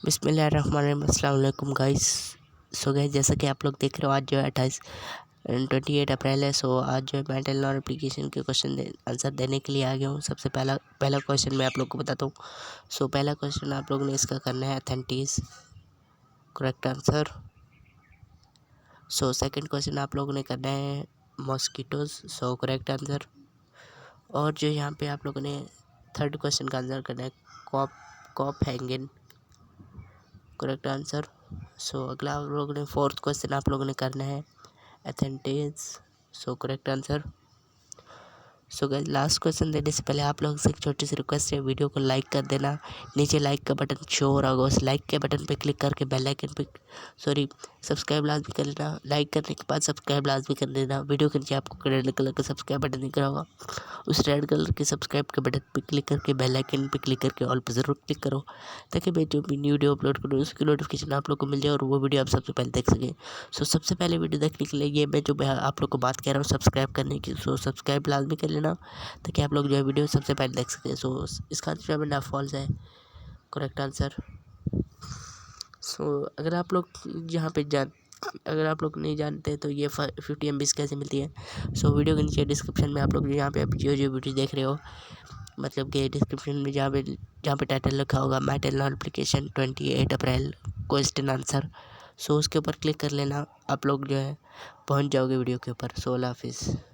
बिस्मिल्लाहिर्रहमानिर्रहीम। अस्सलाम वालेकुम गाइस। सो गाइस, जैसा कि आप लोग देख रहे हो, आज जो है 28 अप्रैल है। सो आज जो है मैं टेलनor एप्लीकेशन के आंसर देने के लिए आ गया हूँ। सबसे पहला क्वेश्चन मैं आप लोग को बताता हूँ। सो पहला क्वेश्चन आप लोगों ने इसका करना है अथेंटिस, correct answer. So second question आप लोगों ने करना है मॉस्किटोज, सो करेक्ट आंसर। और जो यहाँ पे आप लोगों ने थर्ड क्वेश्चन का आंसर करना है कॉप हैंगिन, करेक्ट आंसर। सो अगला आप लोगों ने फोर्थ क्वेश्चन आप लोगों ने करना है एथेंटेज, so correct answer. So guys, last question देने से पहले आप लोगों से एक छोटी सी रिक्वेस्ट है, वीडियो को लाइक कर देना। नीचे लाइक का बटन शो हो रहा होगा, उस लाइक के बटन पे क्लिक करके बेल आइकन पे सब्सक्राइब लाजमी कर लेना। लाइक करने के बाद सब्सक्राइब लाजमी कर देना। वीडियो के नीचे आपको रेड कलर का सब्सक्राइब बटन दिख रहा होगा, उस रेड कलर के सब्सक्राइब के बटन पे क्लिक करके बेल आइकन पे क्लिक करके ऑल पे ज़रूर क्लिक करो, ताकि मैं जो भी न्यू वीडियो अपलोड करूँ उसकी नोटिफिकेशन आप लोग को मिल जाए और वो वीडियो आप सबसे पहले देख सकें। सो सबसे पहले वीडियो देखने के लिए ये मैं आप लोग को बात कह रहा हूँ सब्सक्राइब करने की, सो सब्सक्राइब लाजमी कर लेना, ताकि आप लोग जो है वीडियो सबसे पहले देख सकें। सो इसका आंसर मेरा फॉल्स है, करेक्ट आंसर। सो अगर आप लोग नहीं जानते तो ये 50 MB कैसे मिलती है, सो वीडियो के नीचे डिस्क्रिप्शन में आप लोग यहाँ पे जो वीडियो देख रहे हो, मतलब कि डिस्क्रिप्शन में जहाँ पे टाइटल लिखा होगा माई टेलनor एप्लीकेशन 28 अप्रैल क्वेश्चन आंसर, सो उसके ऊपर क्लिक कर लेना। आप लोग जो है पहुँच जाओगे वीडियो के ऊपर। सो अल्लाह हाफिज़।